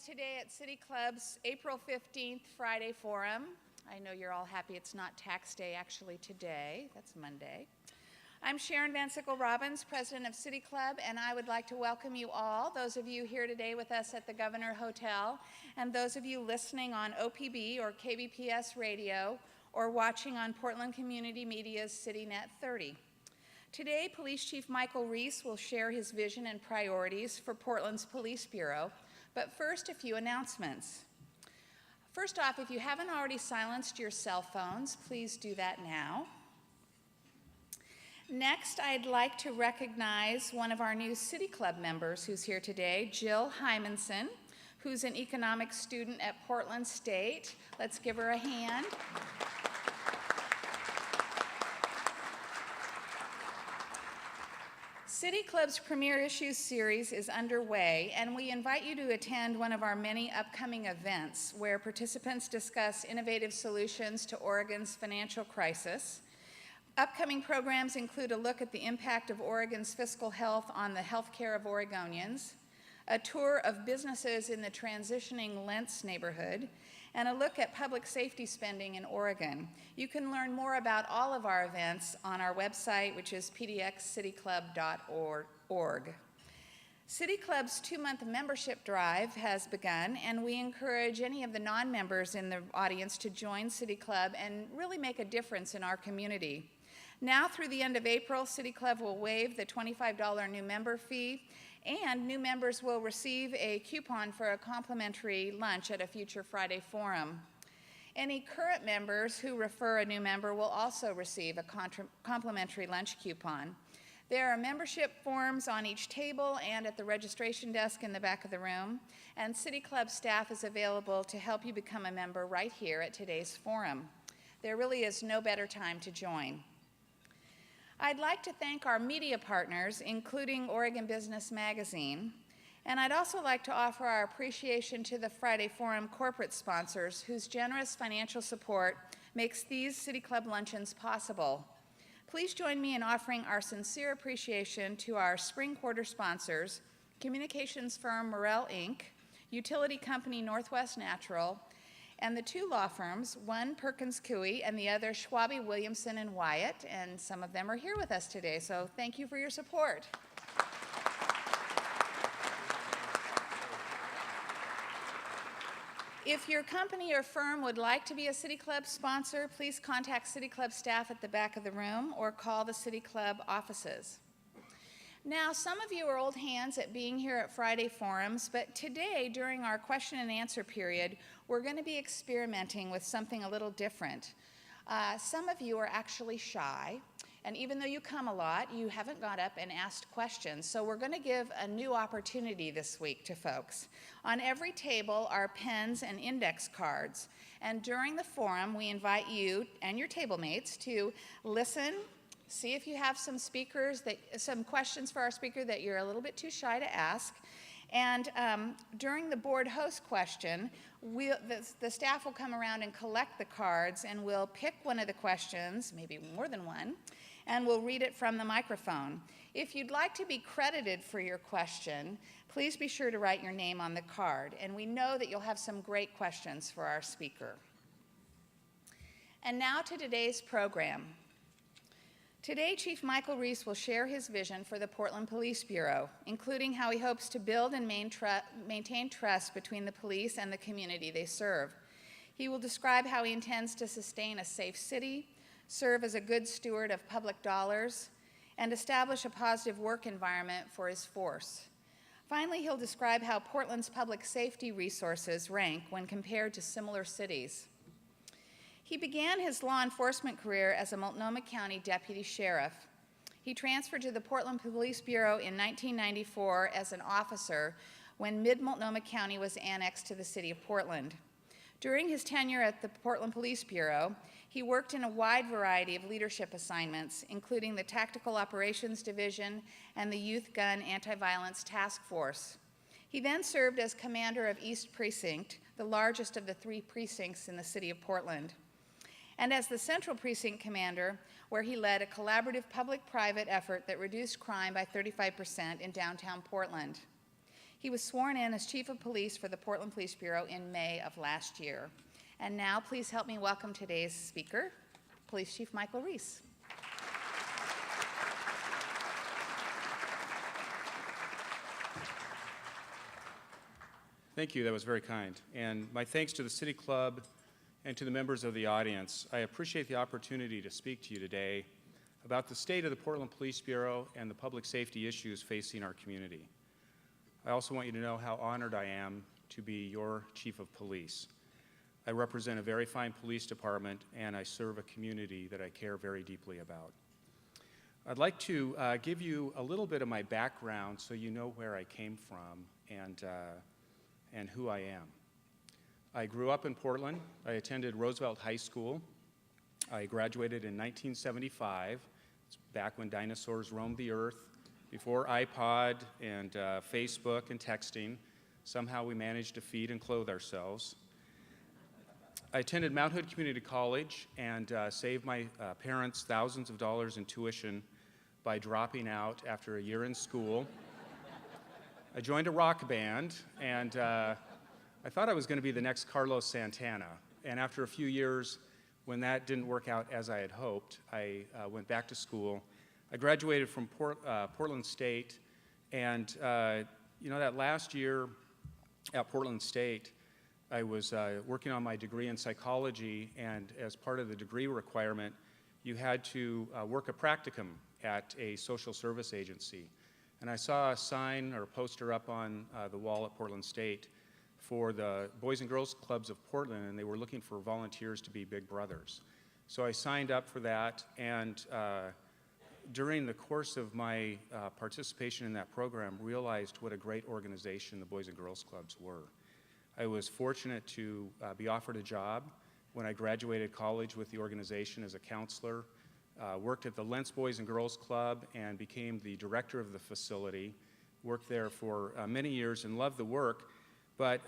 today at City Club's April 15th Friday Forum. I know you're all happy it's not tax day actually today. That's Monday. I'm Sharon Van Sickle-Robbins, President of City Club, and I would like to welcome you all, those of you here today with us at the Governor Hotel, and those of you listening on OPB or KBPS radio, or watching on Portland Community Media's CityNet 30. Today, Police Chief Michael Reese will share his vision and priorities for Portland's Police Bureau, but first, a few announcements. First off, if you haven't already silenced your cell phones, please do that now. Next, I'd like to recognize one of our new City Club members who's here today, Jill Hymanson, who's an economics student at Portland State. Let's give her a hand. City Club's Premier Issues series is underway, and we invite you to attend one of our many upcoming events where participants discuss innovative solutions to Oregon's financial crisis. Upcoming programs include a look at the impact of Oregon's fiscal health on the health care of Oregonians, a tour of businesses in the transitioning Lentz neighborhood, and a look at public safety spending in Oregon. You can learn more about all of our events on our website, which is pdxcityclub.org. City Club's 2-month membership drive has begun, and we encourage any of the non-members in the audience to join City Club and really make a difference in our community. Now through the end of April, City Club will waive the $25 new member fee, and new members will receive a coupon for a complimentary lunch at a future Friday forum. Any current members who refer a new member will also receive a complimentary lunch coupon. There are membership forms on each table and at the registration desk in the back of the room, and City Club staff is available to help you become a member right here at today's forum. There really is no better time to join. I'd like to thank our media partners, including Oregon Business Magazine, and I'd also like to offer our appreciation to the Friday Forum corporate sponsors whose generous financial support makes these City Club luncheons possible. Please join me in offering our sincere appreciation to our spring quarter sponsors, communications firm Morel Inc., utility company Northwest Natural, and the two law firms, one Perkins Coie and the other Schwabe Williamson and Wyatt, and some of them are here with us today, so thank you for your support. If your company or firm would like to be a City Club sponsor, please contact City Club staff at the back of the room or call the City Club offices. Now, some of you are old hands at being here at Friday forums, but today, during our question and answer period, we're going to be experimenting with something a little different. Some of you are actually shy, and even though you come a lot, you haven't got up and asked questions. So we're going to give a new opportunity this week to folks. On every table are pens and index cards, and during the forum, we invite you and your table mates to listen, see if you have some questions for our speaker that you're a little bit too shy to ask. And during the board host question, the staff will come around and collect the cards, and we'll pick one of the questions, maybe more than one, and we'll read it from the microphone. If you'd like to be credited for your question, please be sure to write your name on the card. And we know that you'll have some great questions for our speaker. And now to today's program. Today, Chief Michael Reese will share his vision for the Portland Police Bureau, including how he hopes to build and maintain trust between the police and the community they serve. He will describe how he intends to sustain a safe city, serve as a good steward of public dollars, and establish a positive work environment for his force. Finally, he'll describe how Portland's public safety resources rank when compared to similar cities. He began his law enforcement career as a Multnomah County deputy sheriff. He transferred to the Portland Police Bureau in 1994 as an officer when Mid-Multnomah County was annexed to the city of Portland. During his tenure at the Portland Police Bureau, he worked in a wide variety of leadership assignments, including the Tactical Operations Division and the Youth Gun Anti-Violence Task Force. He then served as commander of East Precinct, the largest of the 3 precincts in the city of Portland, and as the Central Precinct Commander, where he led a collaborative public-private effort that reduced crime by 35% in downtown Portland. He was sworn in as Chief of Police for the Portland Police Bureau in May of last year. And now please help me welcome today's speaker, Police Chief Michael Reese. Thank you, that was very kind. And my thanks to the City Club and to the members of the audience. I appreciate the opportunity to speak to you today about the state of the Portland Police Bureau and the public safety issues facing our community. I also want you to know how honored I am to be your Chief of Police. I represent a very fine police department and I serve a community that I care very deeply about. I'd like to give you a little bit of my background so you know where I came from and who I am. I grew up in Portland. I attended Roosevelt High School. I graduated in 1975. It's back when dinosaurs roamed the earth, before iPod and Facebook and texting. Somehow we managed to feed and clothe ourselves. I attended Mount Hood Community College and saved my parents thousands of dollars in tuition by dropping out after a year in school. I joined a rock band, and I thought I was going to be the next Carlos Santana. And after a few years, when that didn't work out as I had hoped, I went back to school. I graduated from Portland State, and that last year at Portland State, I was working on my degree in psychology, and as part of the degree requirement, you had to work a practicum at a social service agency. And I saw a sign or a poster up on the wall at Portland State for the Boys and Girls Clubs of Portland, and they were looking for volunteers to be Big Brothers. So I signed up for that, and during the course of my participation in that program, realized what a great organization the Boys and Girls Clubs were. I was fortunate to be offered a job when I graduated college with the organization as a counselor. Worked at the Lentz Boys and Girls Club and became the director of the facility. Worked there for many years and loved the work, but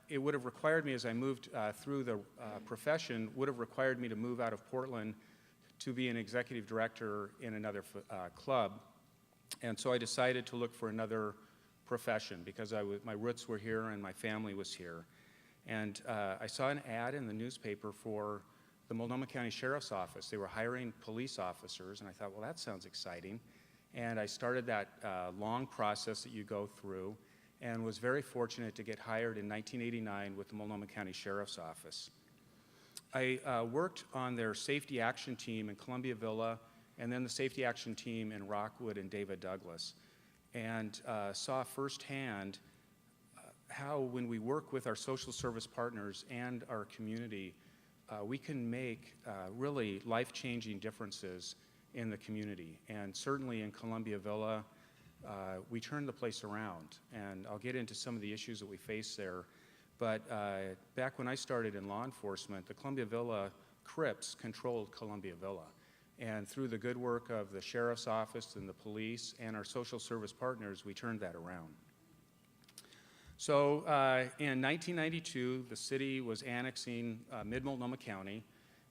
it would have required me, as I moved through the profession, would have required me to move out of Portland to be an executive director in another club. And so I decided to look for another profession because my roots were here and my family was here. And I saw an ad in the newspaper for the Multnomah County Sheriff's Office. They were hiring police officers, and I thought, well, that sounds exciting. And I started that long process that you go through and was very fortunate to get hired in 1989 with the Multnomah County Sheriff's Office. I worked on their safety action team in Columbia Villa and then the safety action team in Rockwood and David Douglas, and saw firsthand how when we work with our social service partners and our community, we can make really life-changing differences in the community. And certainly in Columbia Villa, we turned the place around. And I'll get into some of the issues that we face there. But back when I started in law enforcement, the Columbia Villa Crips controlled Columbia Villa. And through the good work of the Sheriff's Office and the police and our social service partners, we turned that around. So in 1992, the city was annexing mid-Multnomah County,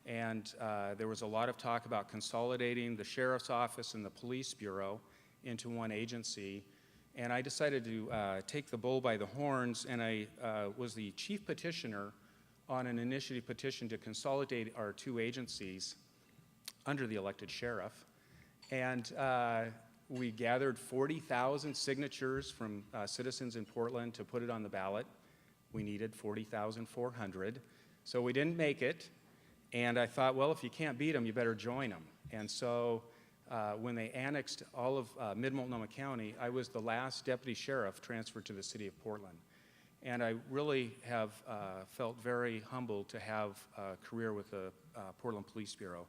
and there was a lot of talk about consolidating the Sheriff's Office and the Police Bureau into one agency. And I decided to take the bull by the horns, and I was the chief petitioner on an initiative petition to consolidate our two agencies under the elected sheriff. And we gathered 40,000 signatures from citizens in Portland to put it on the ballot. We needed 40,400. So we didn't make it. And I thought, well, if you can't beat them, you better join them. And so when they annexed all of mid-Multnomah County, I was the last deputy sheriff transferred to the city of Portland. And I really have felt very humbled to have a career with the Portland Police Bureau.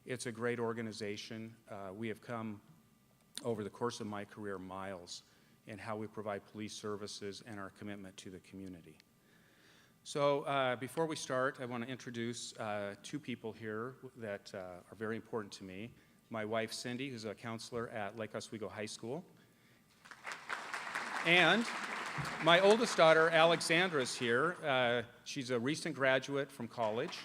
It's a great organization. We have come over the course of my career miles in how we provide police services and our commitment to the community. So before we start, I want to introduce two people here that are very important to me. My wife, Cindy, who's a counselor at Lake Oswego High School. And my oldest daughter, Alexandra, is here. She's a recent graduate from college.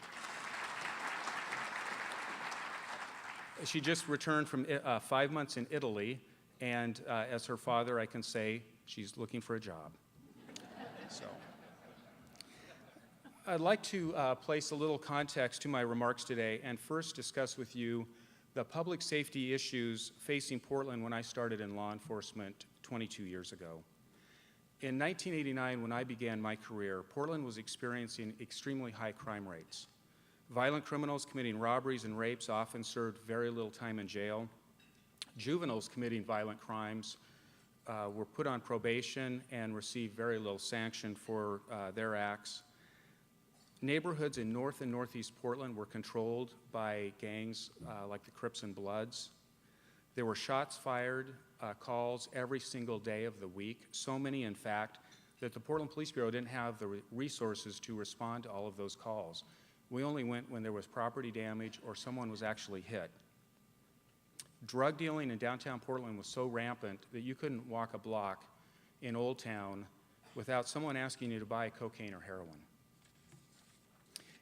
She just returned from 5 months in Italy, and as her father, I can say She's looking for a job. So, I'd like to place a little context to my remarks today and first discuss with you the public safety issues facing Portland when I started in law enforcement 22 years ago. In 1989, when I began my career, Portland was experiencing extremely high crime rates. Violent criminals committing robberies and rapes often served very little time in jail. Juveniles committing violent crimes were put on probation and received very little sanction for their acts. Neighborhoods in North and Northeast Portland were controlled by gangs like the Crips and Bloods. There were shots fired, calls every single day of the week, so many, in fact, that the Portland Police Bureau didn't have the resources to respond to all of those calls. We only went when there was property damage or someone was actually hit. Drug dealing in downtown Portland was so rampant that you couldn't walk a block in Old Town without someone asking you to buy cocaine or heroin.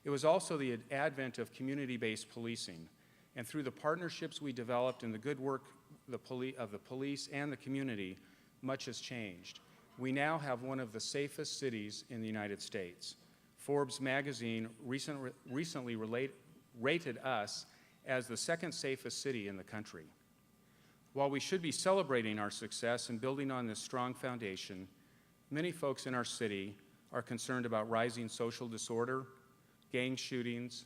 It was also the advent of community-based policing, and through the partnerships we developed and the good work of the police and the community, much has changed. We now have one of the safest cities in the United States. Forbes magazine recently rated us as the second safest city in the country. While we should be celebrating our success and building on this strong foundation, many folks in our city are concerned about rising social disorder, gang shootings,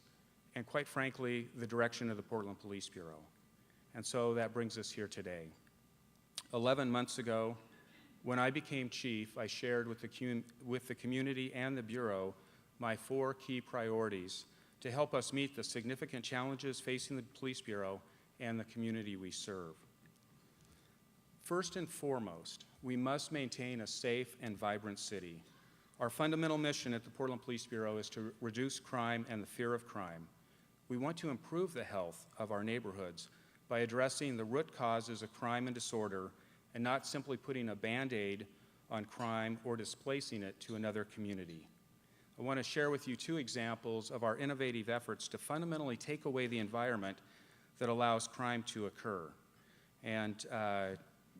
and quite frankly, the direction of the Portland Police Bureau. And so that brings us here today. 11 months ago, when I became chief, I shared with the community and the Bureau my 4 key priorities to help us meet the significant challenges facing the Police Bureau and the community we serve. First and foremost, we must maintain a safe and vibrant city. Our fundamental mission at the Portland Police Bureau is to reduce crime and the fear of crime. We want to improve the health of our neighborhoods by addressing the root causes of crime and disorder and not simply putting a Band-Aid on crime or displacing it to another community. I want to share with you 2 examples of our innovative efforts to fundamentally take away the environment that allows crime to occur. And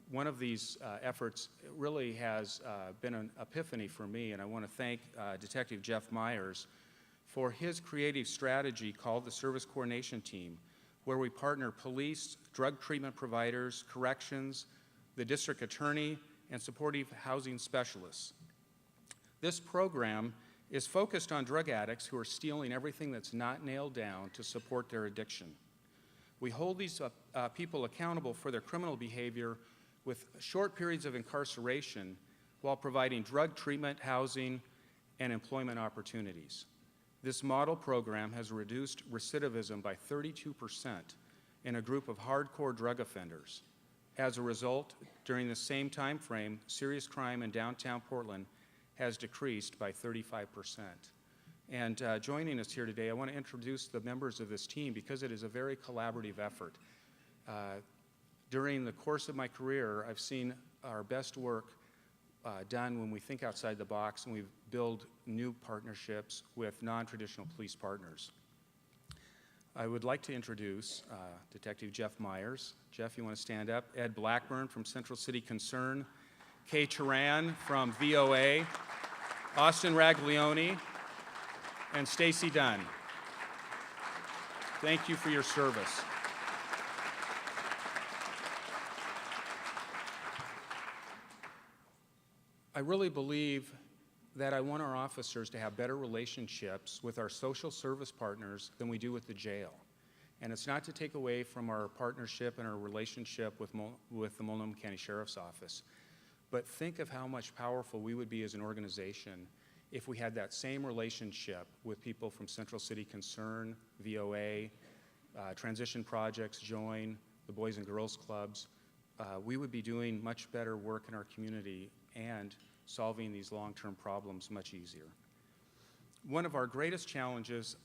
one of these efforts really has been an epiphany for me, and I want to thank Detective Jeff Myers for his creative strategy called the Service Coordination Team, where we partner police, drug treatment providers, corrections, the district attorney, and supportive housing specialists. This program is focused on drug addicts who are stealing everything that's not nailed down to support their addiction. We hold these people accountable for their criminal behavior with short periods of incarceration while providing drug treatment, housing, and employment opportunities. This model program has reduced recidivism by 32% in a group of hardcore drug offenders. As a result, during the same time frame, serious crime in downtown Portland has decreased by 35%. And joining us here today, I want to introduce the members of this team because it is a very collaborative effort. During the course of my career, I've seen our best work done when we think outside the box and we build new partnerships with non-traditional police partners. I would like to introduce Detective Jeff Myers. Jeff, you want to stand up? Ed Blackburn from Central City Concern, Kay Turan from VOA, Austin Raglione, and Stacy Dunn. Thank you for your service. I really believe that I want our officers to have better relationships with our social service partners than we do with the jail. And it's not to take away from our partnership and our relationship with the Multnomah County Sheriff's Office, but think of how much powerful we would be as an organization if we had that same relationship with people from Central City Concern, VOA, Transition Projects, Join, the Boys and Girls Clubs. We would be doing much better work in our community and solving these long-term problems much easier. One of our greatest challenges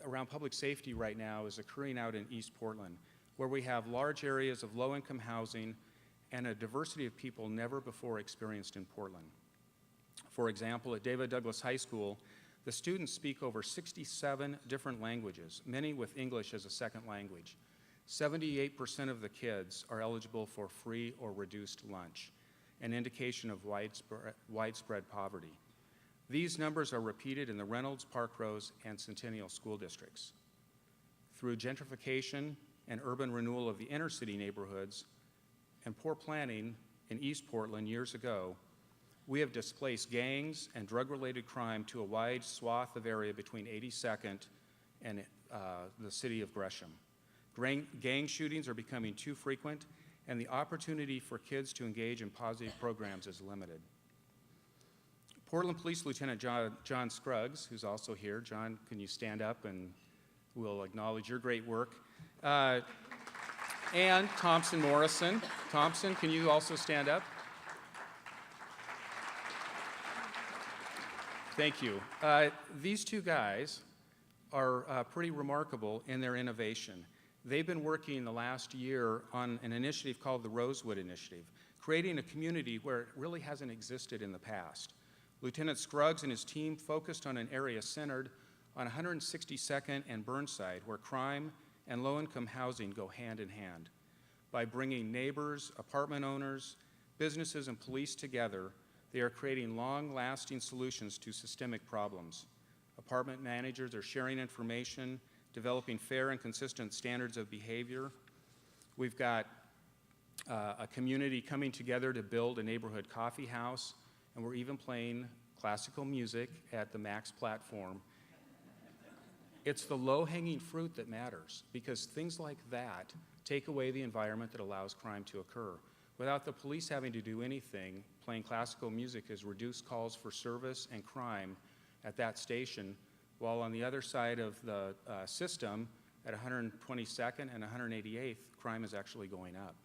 around public safety right now is occurring out in East Portland, where we have large areas of low-income housing and a diversity of people never before experienced in Portland. For example, at David Douglas High School, the students speak over 67 different languages, many with English as a second language. 78% of the kids are eligible for free or reduced lunch. an indication of widespread poverty. These numbers are repeated in the Reynolds, Parkrose, and Centennial school districts. Through gentrification and urban renewal of the inner city neighborhoods and poor planning in East Portland years ago, we have displaced gangs and drug-related crime to a wide swath of area between 82nd and the city of Gresham. Gang shootings are becoming too frequent, and the opportunity for kids to engage in positive programs is limited. Portland Police Lieutenant John Scruggs, who's also here. John, can you stand up and we'll acknowledge your great work. And Thompson Morrison. Thompson, can you also stand up? Thank you. These two guys are pretty remarkable in their innovation. They've been working the last year on an initiative called the Rosewood Initiative, creating a community where it really hasn't existed in the past. Lieutenant Scruggs and his team focused on an area centered on 162nd and Burnside, where crime and low-income housing go hand in hand. By bringing neighbors, apartment owners, businesses, and police together, they are creating long-lasting solutions to systemic problems. Apartment managers are sharing information, developing fair and consistent standards of behavior. We've got a community coming together to build a neighborhood coffee house, and we're even playing classical music at the Max platform. It's the low-hanging fruit that matters, because things like that take away the environment that allows crime to occur. Without the police having to do anything, playing classical music has reduced calls for service and crime at that station, while on the other side of the system, at 122nd and 188th, crime is actually going up.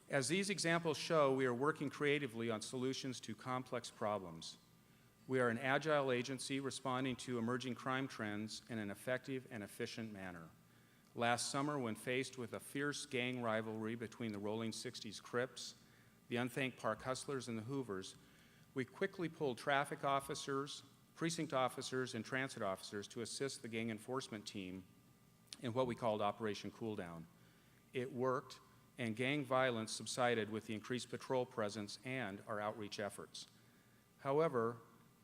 As these examples show, we are working creatively on solutions to complex problems. We are an agile agency responding to emerging crime trends in an effective and efficient manner. Last summer, when faced with a fierce gang rivalry between the Rolling 60s Crips, the Unthanked Park Hustlers, and the Hoovers, we quickly pulled traffic officers, precinct officers, and transit officers to assist the gang enforcement team in what we called Operation Cool Down. It worked, and gang violence subsided with the increased patrol presence and our outreach efforts. However,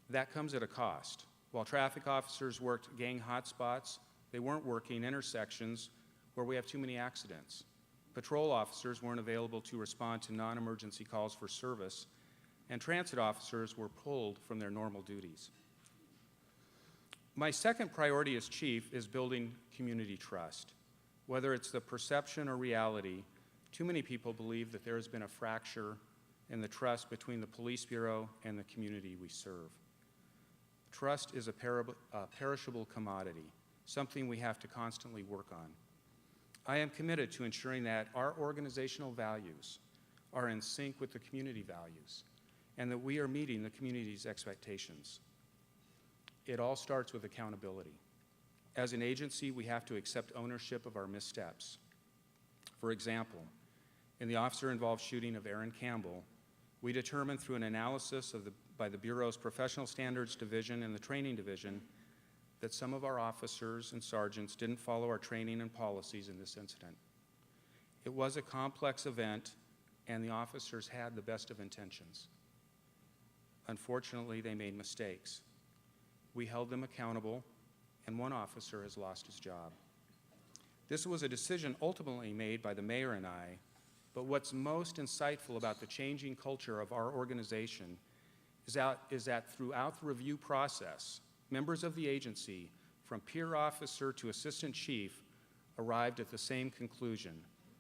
that comes at a cost. While traffic officers worked gang hotspots, they weren't working intersections where we have too many accidents. Patrol officers weren't available to respond to non-emergency calls for service, and transit officers were pulled from their normal duties. My second priority as chief is building community trust. Whether it's the perception or reality, too many people believe that there has been a fracture in the trust between the police bureau and the community we serve. Trust is a perishable commodity, something we have to constantly work on. I am committed to ensuring that our organizational values are in sync with the community values and that we are meeting the community's expectations. It all starts with accountability. As an agency, we have to accept ownership of our missteps. For example, in the officer-involved shooting of Aaron Campbell, we determined through an analysis by the Bureau's Professional Standards Division and the Training Division that some of our officers and sergeants didn't follow our training and policies in this incident. It was a complex event, and the officers had the best of intentions. Unfortunately, they made mistakes. We held them accountable, and one officer has lost his job. This was a decision ultimately made by the mayor and I, but what's most insightful about the changing culture of our organization is that throughout the review process, members of the agency, from peer officer to assistant chief, arrived at the same conclusion: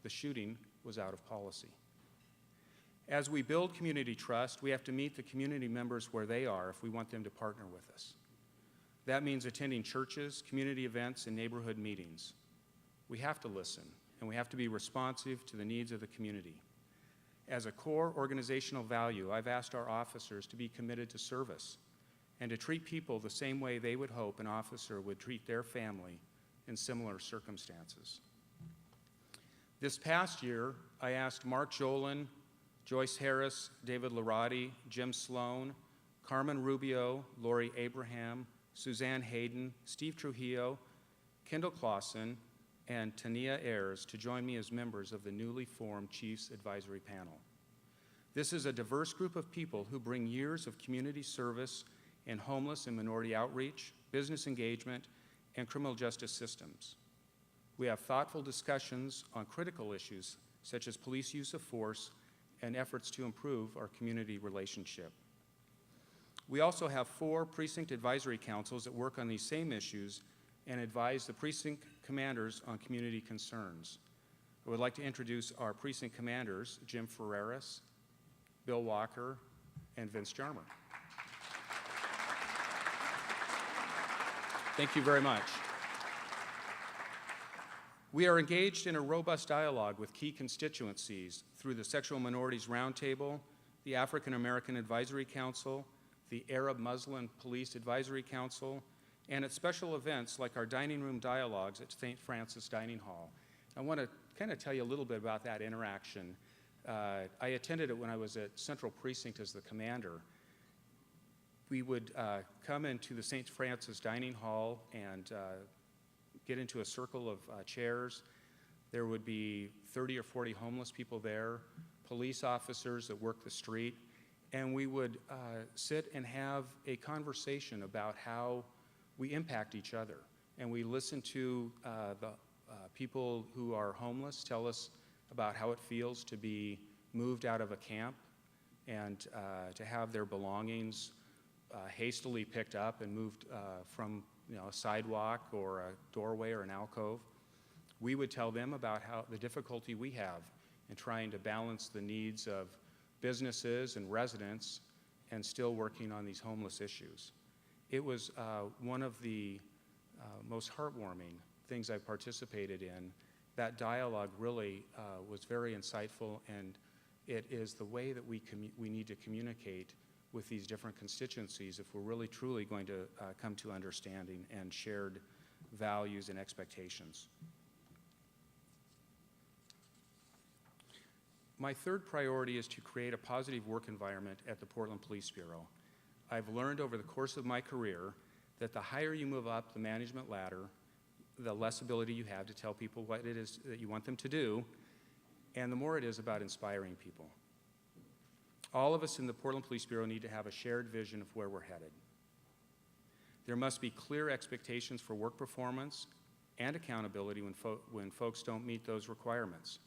the shooting was out of policy. As we build community trust, we have to meet the community members where they are if we want them to partner with us. That means attending churches, community events, and neighborhood meetings. We have to listen, and we have to be responsive to the needs of the community. As a core organizational value, I've asked our officers to be committed to service and to treat people the same way they would hope an officer would treat their family in similar circumstances. This past year, I asked Mark Jolin, Joyce Harris, David Larati, Jim Sloan, Carmen Rubio, Lori Abraham, Suzanne Hayden, Steve Trujillo, Kendall Clausen, and Tania Ayers to join me as members of the newly formed Chiefs Advisory Panel. This is a diverse group of people who bring years of community service in homeless and minority outreach, business engagement, and criminal justice systems. We have thoughtful discussions on critical issues such as police use of force and efforts to improve our community relationship. We also have 4 precinct advisory councils that work on these same issues and advise the precinct commanders on community concerns. I would like to introduce our precinct commanders, Jim Ferreras, Bill Walker, and Vince Jarmer. Thank you very much. We are engaged in a robust dialogue with key constituencies through the Sexual Minorities Roundtable, the African American Advisory Council, the Arab Muslim Police Advisory Council, and at special events like our dining room dialogues at St. Francis Dining Hall. I want to kind of tell you a little bit about that interaction. I attended it when I was at Central Precinct as the commander. We would come into the St. Francis Dining Hall and get into a circle of chairs. There would be 30 or 40 homeless people there, police officers that work the street, and we would sit and have a conversation about how we impact each other. And we listen to the people who are homeless tell us about how it feels to be moved out of a camp and to have their belongings hastily picked up and moved from a sidewalk or a doorway or an alcove. We would tell them about how the difficulty we have in trying to balance the needs of businesses and residents and still working on these homeless issues. It was one of the most heartwarming things I've participated in. That dialogue really was very insightful, and it is the way that we need to communicate with these different constituencies if we're really truly going to come to understanding and shared values and expectations. My third priority is to create a positive work environment at the Portland Police Bureau. I've learned over the course of my career that the higher you move up the management ladder, the less ability you have to tell people what it is that you want them to do, and the more it is about inspiring people. All of us in the Portland Police Bureau need to have a shared vision of where we're headed. There must be clear expectations for work performance and accountability when folks don't meet those requirements.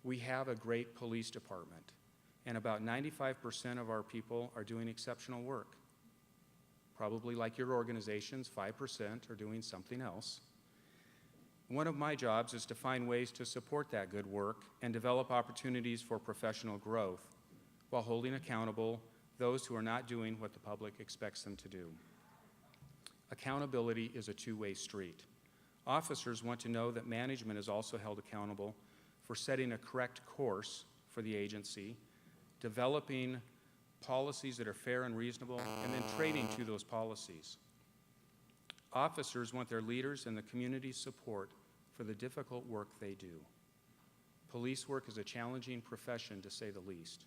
We have a great police department, and about 95% of our people are doing exceptional work. Probably like your organizations, 5% are doing something else. One of my jobs is to find ways to support that good work and develop opportunities for professional growth while holding accountable those who are not doing what the public expects them to do. Accountability is a two-way street. Officers want to know that management is also held accountable for setting a correct course for the agency, developing policies that are fair and reasonable, and then training to those policies. Officers want their leaders and the community's support for the difficult work they do. Police work is a challenging profession, to say the least.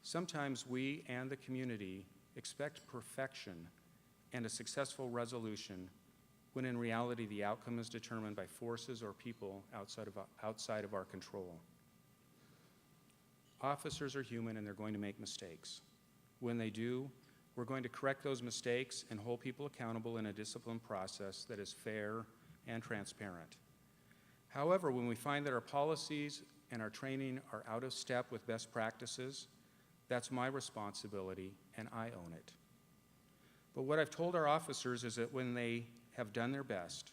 Sometimes we and the community expect perfection and a successful resolution when in reality the outcome is determined by forces or people outside of our control. Officers are human and they're going to make mistakes. When they do, we're going to correct those mistakes and hold people accountable in a disciplined process that is fair and transparent. However, when we find that our policies and our training are out of step with best practices, that's my responsibility and I own it. But what I've told our officers is that when they have done their best,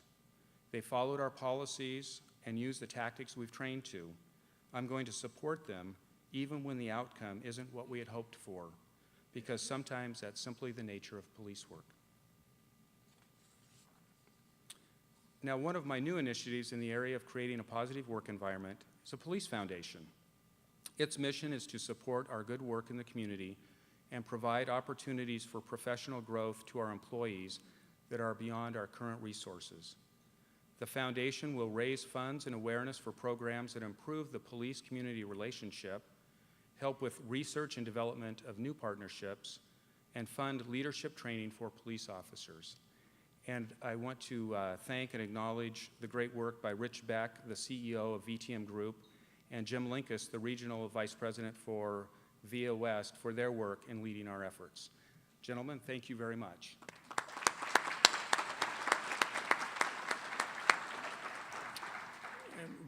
they followed our policies and used the tactics we've trained to, I'm going to support them even when the outcome isn't what we had hoped for, because sometimes that's simply the nature of police work. Now, one of my new initiatives in the area of creating a positive work environment is a police foundation. Its mission is to support our good work in the community and provide opportunities for professional growth to our employees that are beyond our current resources. The foundation will raise funds and awareness for programs that improve the police-community relationship, help with research and development of new partnerships, and fund leadership training for police officers. And I want to thank and acknowledge the great work by Rich Beck, the CEO of VTM Group, and Jim Linkus, the Regional Vice President for Via West for their work in leading our efforts. Gentlemen, thank you very much.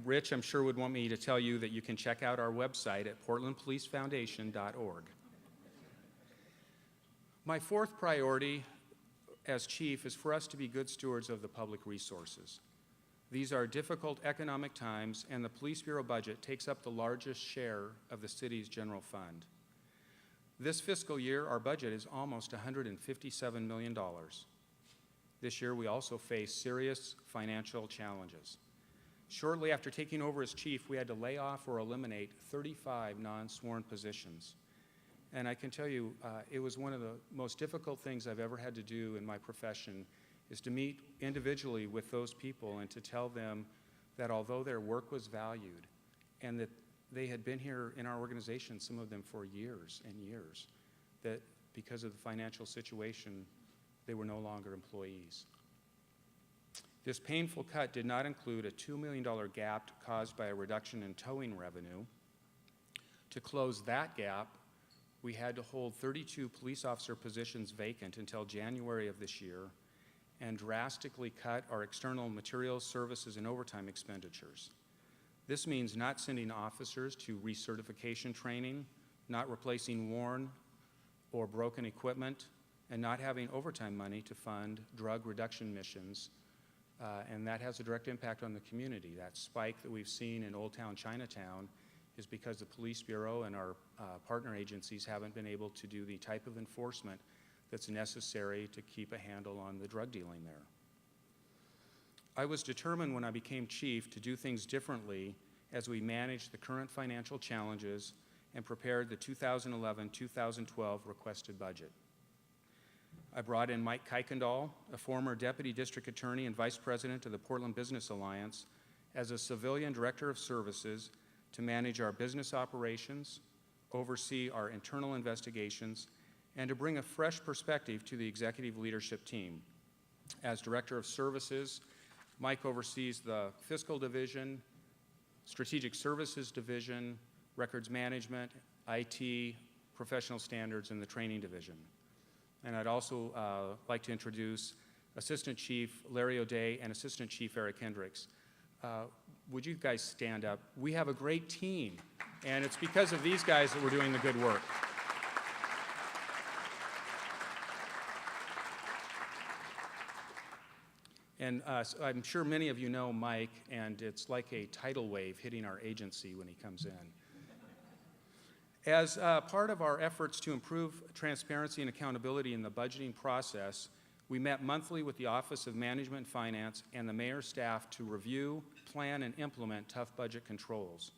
Rich, I'm sure, would want me to tell you that you can check out our website at portlandpolicefoundation.org. My fourth priority as chief is for us to be good stewards of the public resources. These are difficult economic times, and the Police Bureau budget takes up the largest share of the city's general fund. This fiscal year, our budget is almost $157 million. This year, we also face serious financial challenges. Shortly after taking over as chief, we had to lay off or eliminate 35 non-sworn positions. And I can tell you, it was one of the most difficult things I've ever had to do in my profession, is to meet individually with those people and to tell them that although their work was valued and that they had been here in our organization, some of them for years and years, that because of the financial situation, they were no longer employees. This painful cut did not include a $2 million gap caused by a reduction in towing revenue. To close that gap, we had to hold 32 police officer positions vacant until January of this year and drastically cut our external materials, services, and overtime expenditures. This means not sending officers to recertification training, not replacing worn or broken equipment, and not having overtime money to fund drug reduction missions. And that has a direct impact on the community. That spike that we've seen in Old Town Chinatown is because the Police Bureau and our partner agencies haven't been able to do the type of enforcement that's necessary to keep a handle on the drug dealing there. I was determined when I became chief to do things differently as we managed the current financial challenges and prepared the 2011-2012 requested budget. I brought in Mike Kuykendall, a former deputy district attorney and vice president of the Portland Business Alliance, as a civilian director of services to manage our business operations, oversee our internal investigations, and to bring a fresh perspective to the executive leadership team. As director of services, Mike oversees the fiscal division, strategic services division, records management, IT, professional standards, and the training division. And I'd also like to introduce Assistant Chief Larry O'Day and Assistant Chief Eric Hendricks. Would you guys stand up? We have a great team, and it's because of these guys that we're doing the good work. And so I'm sure many of you know Mike, and it's like a tidal wave hitting our agency when he comes in. As part of our efforts to improve transparency and accountability in the budgeting process, we met monthly with the Office of Management and Finance and the mayor's staff to review, plan, and implement tough budget controls.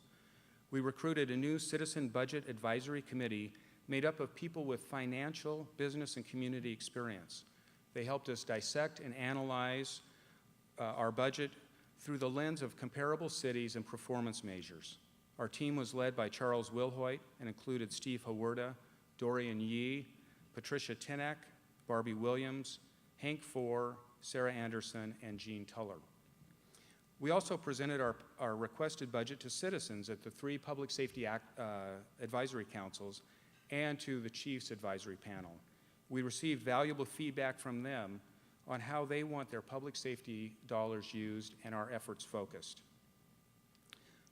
We recruited a new Citizen Budget Advisory Committee made up of people with financial, business, and community experience. They helped us dissect and analyze our budget through the lens of comparable cities and performance measures. Our team was led by Charles Wilhoit and included Steve Hawerda, Dorian Yee, Patricia Tinnack, Barbie Williams, Hank Four, Sarah Anderson, and Jean Tuller. We also presented our requested budget to citizens at the 3 Public Safety Advisory Councils and to the Chiefs Advisory Panel. We received valuable feedback from them on how they want their public safety dollars used and our efforts focused.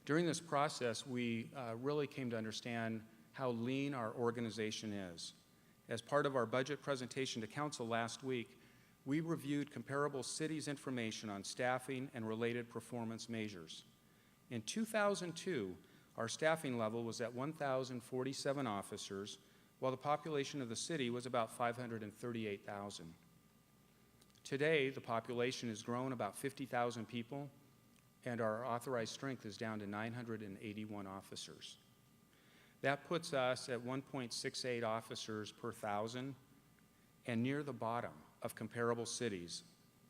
During this process, we really came to understand how lean our organization is. As part of our budget presentation to Council last week, we reviewed comparable cities' information on staffing and related performance measures. In 2002, our staffing level was at 1,047 officers, while the population of the city was about 538,000. Today, the population has grown about 50,000 people, and our authorized strength is down to 981 officers. That puts us at 1.68 officers per 1,000 and near the bottom of comparable cities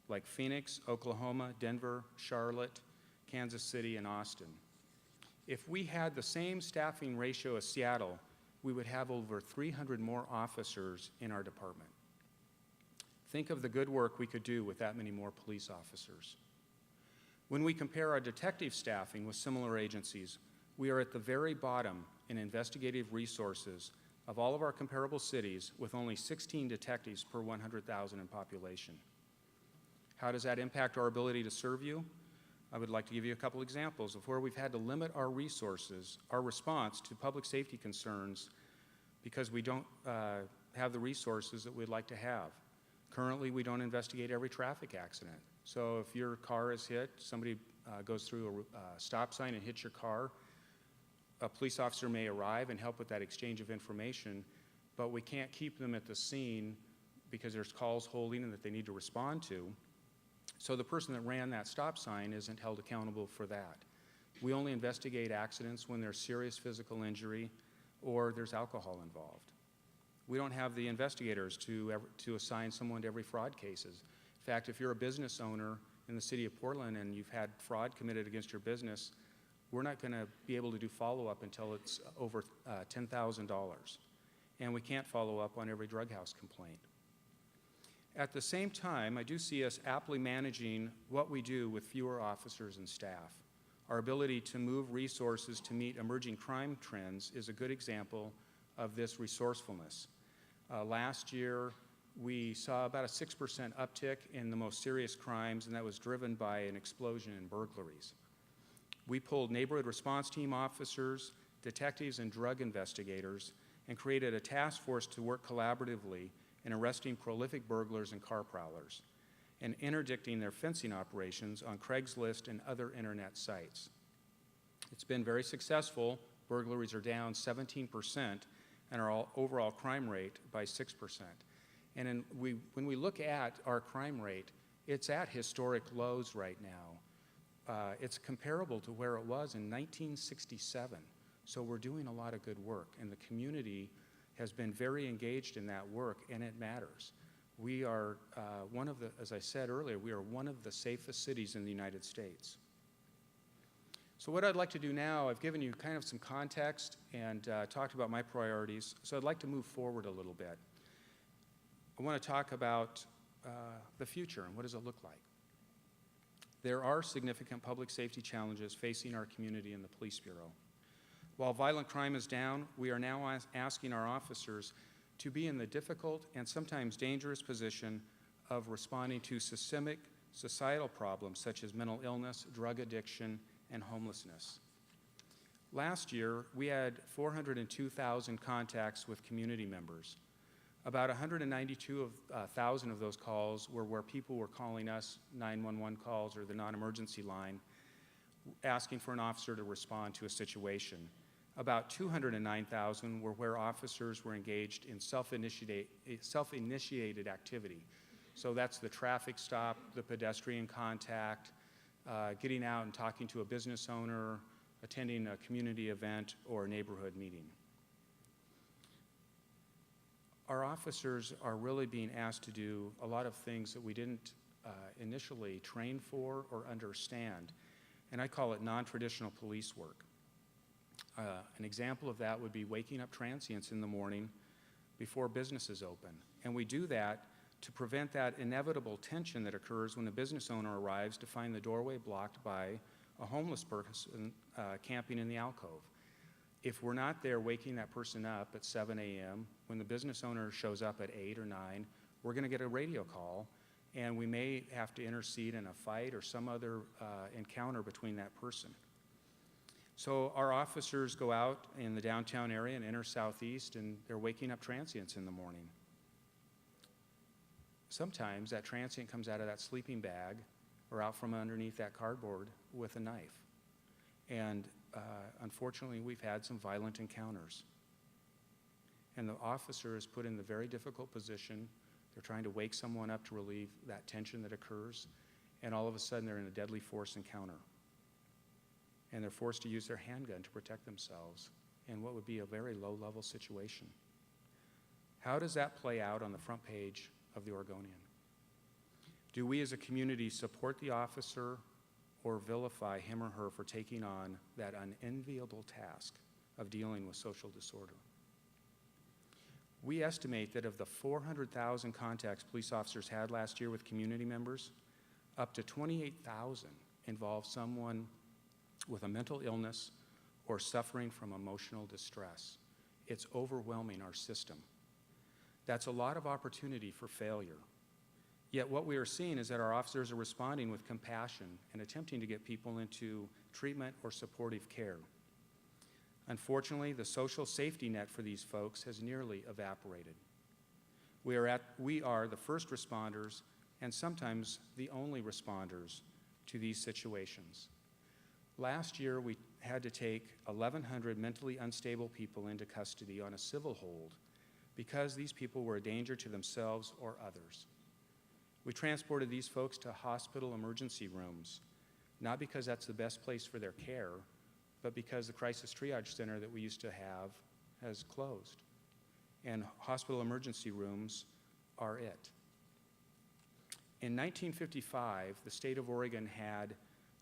like Phoenix, Oklahoma, Denver, Charlotte, Kansas City, and Austin. If we had the same staffing ratio as Seattle, we would have over 300 more officers in our department. Think of the good work we could do with that many more police officers. When we compare our detective staffing with similar agencies, we are at the very bottom in investigative resources of all of our comparable cities with only 16 detectives per 100,000 in population. How does that impact our ability to serve you? I would like to give you a couple examples of where we've had to limit our resources, our response to public safety concerns, because we don't have the resources that we'd like to have. Currently, we don't investigate every traffic accident. So if your car is hit, somebody goes through a stop sign and hits your car, a police officer may arrive and help with that exchange of information, but we can't keep them at the scene because there's calls holding and that they need to respond to. So the person that ran that stop sign isn't held accountable for that. We only investigate accidents when there's serious physical injury or there's alcohol involved. We don't have the investigators to assign someone to every fraud cases. In fact, if you're a business owner in the city of Portland and you've had fraud committed against your business, we're not going to be able to do follow-up until it's over $10,000. And we can't follow up on every drug house complaint. At the same time, I do see us aptly managing what we do with fewer officers and staff. Our ability to move resources to meet emerging crime trends is a good example of this resourcefulness. Last year, we saw about a 6% uptick in the most serious crimes, and that was driven by an explosion in burglaries. We pulled neighborhood response team officers, detectives, and drug investigators, and created a task force to work collaboratively in arresting prolific burglars and car prowlers, and interdicting their fencing operations on Craigslist and other internet sites. It's been very successful. Burglaries are down 17%, and our overall crime rate by 6%. And when we look at our crime rate, it's at historic lows right now. It's comparable to where it was in 1967. So we're doing a lot of good work, and the community has been very engaged in that work, and it matters. We are as I said earlier, we are one of the safest cities in the United States. So what I'd like to do now, I've given you kind of some context and talked about my priorities, so I'd like to move forward a little bit. I want to talk about the future and what does it look like. There are significant public safety challenges facing our community and the Police Bureau. While violent crime is down, we are now asking our officers to be in the difficult and sometimes dangerous position of responding to systemic societal problems such as mental illness, drug addiction, and homelessness. Last year, we had 402,000 contacts with community members. About 192,000 of those calls were where people were calling us, 911 calls or the non-emergency line, asking for an officer to respond to a situation. About 209,000 were where officers were engaged in self-initiated activity. So that's the traffic stop, the pedestrian contact, getting out and talking to a business owner, attending a community event or a neighborhood meeting. Our officers are really being asked to do a lot of things that we didn't initially train for or understand, and I call it non-traditional police work. An example of that would be waking up transients in the morning before businesses open, and we do that to prevent that inevitable tension that occurs when a business owner arrives to find the doorway blocked by a homeless person camping in the alcove. If we're not there waking that person up at 7 a.m., when the business owner shows up at 8 or 9, we're going to get a radio call, and we may have to intercede in a fight or some other encounter between that person. So our officers go out in the downtown area and inner southeast, and they're waking up transients in the morning. Sometimes that transient comes out of that sleeping bag or out from underneath that cardboard with a knife. And unfortunately, we've had some violent encounters. And the officer is put in the very difficult position. They're trying to wake someone up to relieve that tension that occurs, and all of a sudden they're in a deadly force encounter. And they're forced to use their handgun to protect themselves in what would be a very low-level situation. How does that play out on the front page of the Oregonian? Do we as a community support the officer or vilify him or her for taking on that unenviable task of dealing with social disorder? We estimate that of the 400,000 contacts police officers had last year with community members, up to 28,000 involved someone with a mental illness or suffering from emotional distress. It's overwhelming our system. That's a lot of opportunity for failure. Yet what we are seeing is that our officers are responding with compassion and attempting to get people into treatment or supportive care. Unfortunately, the social safety net for these folks has nearly evaporated. We are the first responders and sometimes the only responders to these situations. Last year, we had to take 1,100 mentally unstable people into custody on a civil hold because these people were a danger to themselves or others. We transported these folks to hospital emergency rooms, not because that's the best place for their care, but because the crisis triage center that we used to have has closed. And hospital emergency rooms are it. In 1955, the state of Oregon had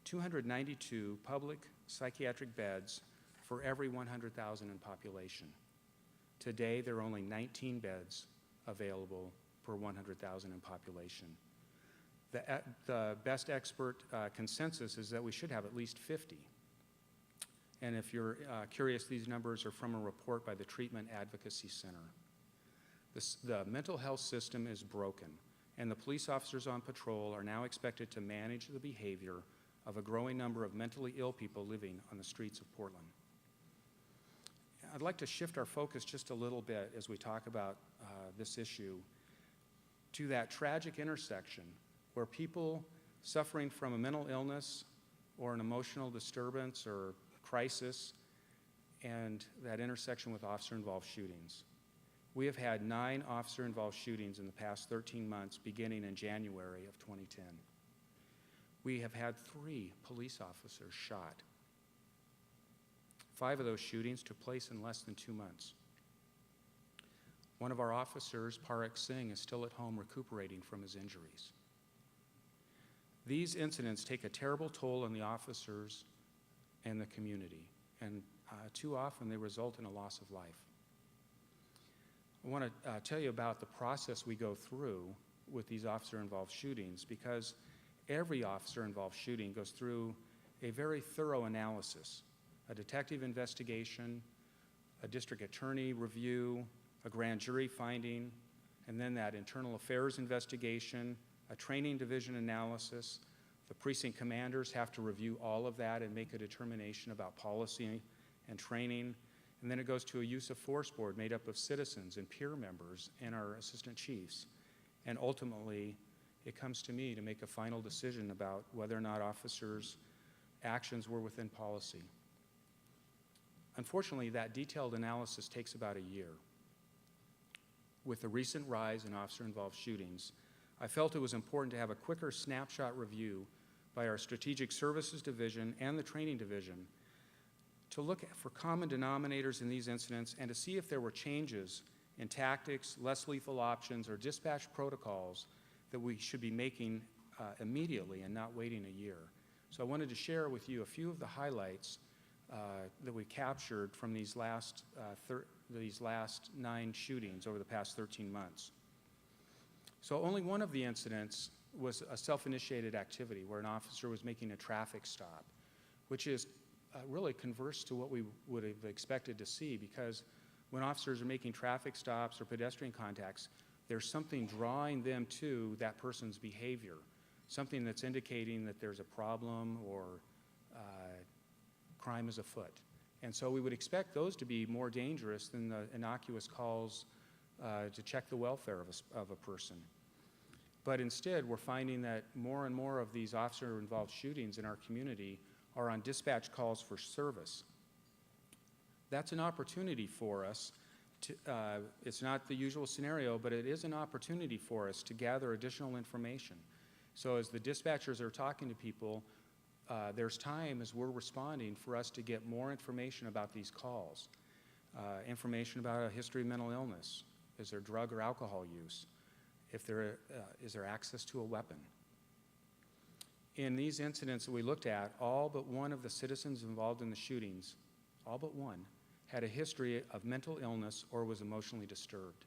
292 public psychiatric beds for every 100,000 in population. Today, there are only 19 beds available per 100,000 in population. The best expert consensus is that we should have at least 50. And if you're curious, these numbers are from a report by the Treatment Advocacy Center. The mental health system is broken, and the police officers on patrol are now expected to manage the behavior of a growing number of mentally ill people living on the streets of Portland. I'd like to shift our focus just a little bit as we talk about this issue to that tragic intersection where people suffering from a mental illness or an emotional disturbance or crisis, and that intersection with officer-involved shootings. We have had 9 officer-involved shootings in the past 13 months, beginning in January of 2010. We have had 3 police officers shot. 5 of those shootings took place in less than 2 months. One of our officers, Parak Singh, is still at home recuperating from his injuries. These incidents take a terrible toll on the officers and the community, and too often they result in a loss of life. I want to tell you about the process we go through with these officer-involved shootings, because every officer-involved shooting goes through a very thorough analysis, a detective investigation, a district attorney review, a grand jury finding, and then that internal affairs investigation, a training division analysis. The precinct commanders have to review all of that and make a determination about policy and training. And then it goes to a use of force board made up of citizens and peer members and our assistant chiefs. And ultimately, it comes to me to make a final decision about whether or not officers' actions were within policy. Unfortunately, that detailed analysis takes about a year. With the recent rise in officer-involved shootings, I felt it was important to have a quicker snapshot review by our Strategic Services Division and the Training Division to look for common denominators in these incidents and to see if there were changes in tactics, less lethal options, or dispatch protocols that we should be making immediately and not waiting a year. So I wanted to share with you a few of the highlights that we captured from these last 9 shootings over the past 13 months. So only one of the incidents was a self-initiated activity where an officer was making a traffic stop, which is really converse to what we would have expected to see, because when officers are making traffic stops or pedestrian contacts, there's something drawing them to that person's behavior, something that's indicating that there's a problem or crime is afoot. And so we would expect those to be more dangerous than the innocuous calls to check the welfare of a person. But instead, we're finding that more and more of these officer-involved shootings in our community are on dispatch calls for service. That's an opportunity for us to, it's not the usual scenario, but it is an opportunity for us to gather additional information. So as the dispatchers are talking to people, there's time as we're responding for us to get more information about these calls, information about a history of mental illness. Is there drug or alcohol use? If there is there access to a weapon? In these incidents that we looked at, all but one of the citizens involved in the shootings, all but one, had a history of mental illness or was emotionally disturbed.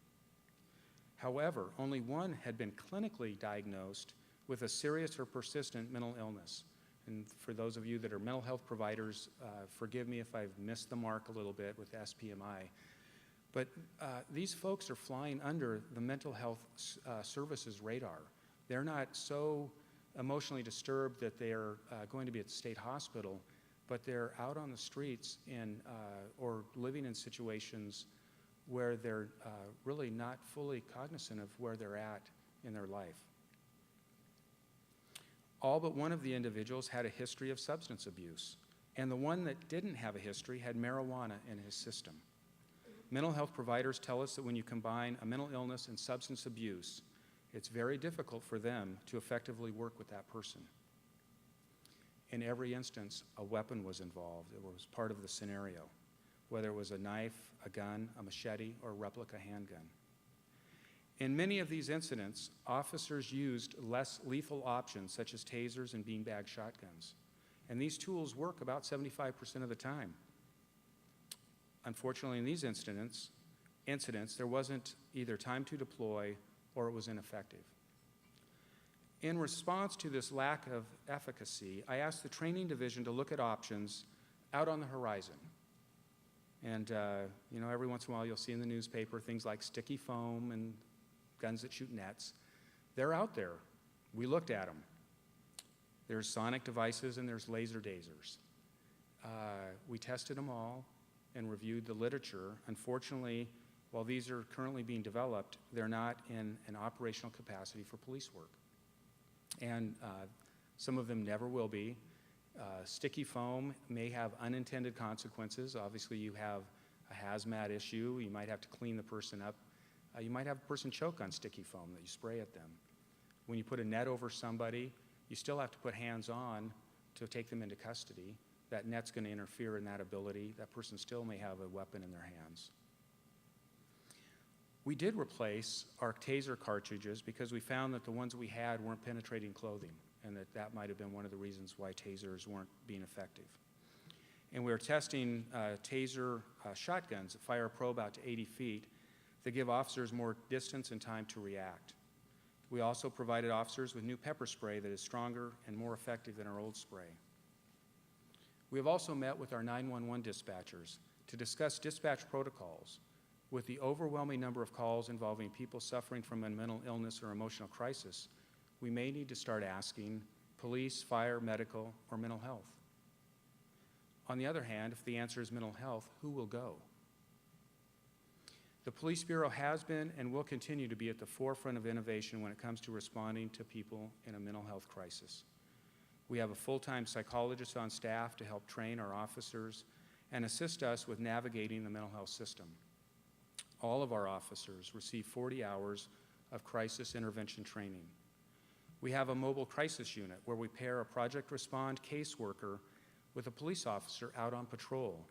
However, only one had been clinically diagnosed with a serious or persistent mental illness. And for those of you that are mental health providers, forgive me if I've missed the mark a little bit with SPMI. But these folks are flying under the mental health services radar. They're not so emotionally disturbed that they're going to be at the state hospital, but they're out on the streets or living in situations where they're really not fully cognizant of where they're at in their life. All but one of the individuals had a history of substance abuse, and the one that didn't have a history had marijuana in his system. Mental health providers tell us that when you combine a mental illness and substance abuse, it's very difficult for them to effectively work with that person. In every instance, a weapon was involved. It was part of the scenario, whether it was a knife, a gun, a machete, or a replica handgun. In many of these incidents, officers used less lethal options such as tasers and beanbag shotguns. And these tools work about 75% of the time. Unfortunately, in these incidents, there wasn't either time to deploy or it was ineffective. In response to this lack of efficacy, I asked the training division to look at options out on the horizon. And every once in a while you'll see in the newspaper things like sticky foam and guns that shoot nets. They're out there. We looked at them. There's sonic devices and there's laser tasers. We tested them all and reviewed the literature. Unfortunately, while these are currently being developed, they're not in an operational capacity for police work. And some of them never will be. Sticky foam may have unintended consequences. Obviously, you have a hazmat issue. You might have to clean the person up. You might have a person choke on sticky foam that you spray at them. When you put a net over somebody, you still have to put hands on to take them into custody. That net's going to interfere in that ability. That person still may have a weapon in their hands. We did replace our taser cartridges because we found that the ones we had weren't penetrating clothing, and that might have been one of the reasons why tasers weren't being effective. And we were testing taser shotguns that fire a probe out to 80 feet that give officers more distance and time to react. We also provided officers with new pepper spray that is stronger and more effective than our old spray. We have also met with our 911 dispatchers to discuss dispatch protocols. With the overwhelming number of calls involving people suffering from a mental illness or emotional crisis, we may need to start asking police, fire, medical, or mental health. On the other hand, if the answer is mental health, who will go? The Police Bureau has been and will continue to be at the forefront of innovation when it comes to responding to people in a mental health crisis. We have a full-time psychologist on staff to help train our officers and assist us with navigating the mental health system. All of our officers receive 40 hours of crisis intervention training. We have a mobile crisis unit where we pair a Project Respond caseworker with a police officer out on patrol.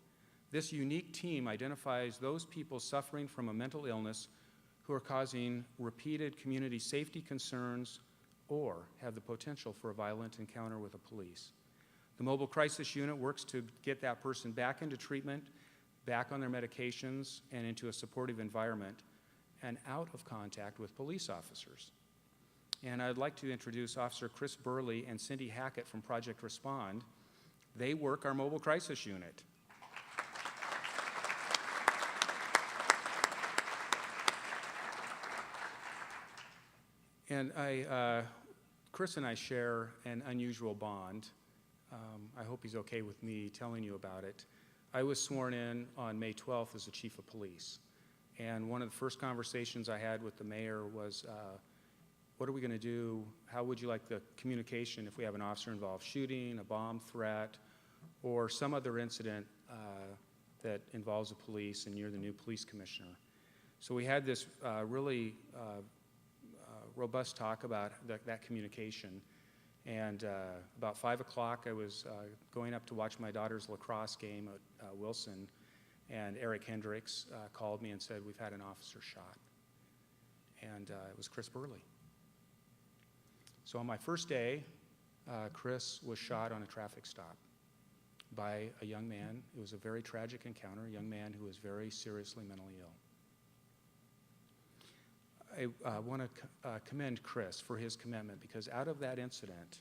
This unique team identifies those people suffering from a mental illness who are causing repeated community safety concerns or have the potential for a violent encounter with the police. The mobile crisis unit works to get that person back into treatment, back on their medications, and into a supportive environment, and out of contact with police officers. And I'd like to introduce Officer Chris Burley and Cindy Hackett from Project Respond. They work our mobile crisis unit. And Chris and I share an unusual bond. I hope he's okay with me telling you about it. I was sworn in on May 12th as the Chief of Police. And one of the first conversations I had with the mayor was, what are we going to do? How would you like the communication if we have an officer involved? Shooting, a bomb threat, or some other incident that involves the police and you're the new police commissioner. So we had this really robust talk about that communication. And about 5 o'clock, I was going up to watch my daughter's lacrosse game at Wilson, and Eric Hendricks called me and said, we've had an officer shot. And it was Chris Burley. So on my first day, Chris was shot on a traffic stop by a young man. It was a very tragic encounter, a young man who was very seriously mentally ill. I want to commend Chris for his commitment, because out of that incident,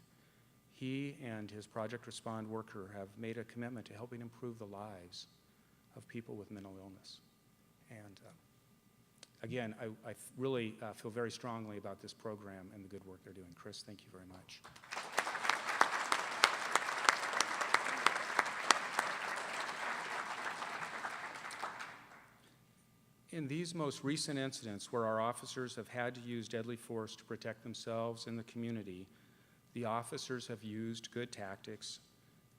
He and his Project Respond worker have made a commitment to helping improve the lives of people with mental illness. And again, I really feel very strongly about this program and the good work they're doing. Chris, thank you very much. In these most recent incidents where our officers have had to use deadly force to protect themselves and the community, the officers have used good tactics.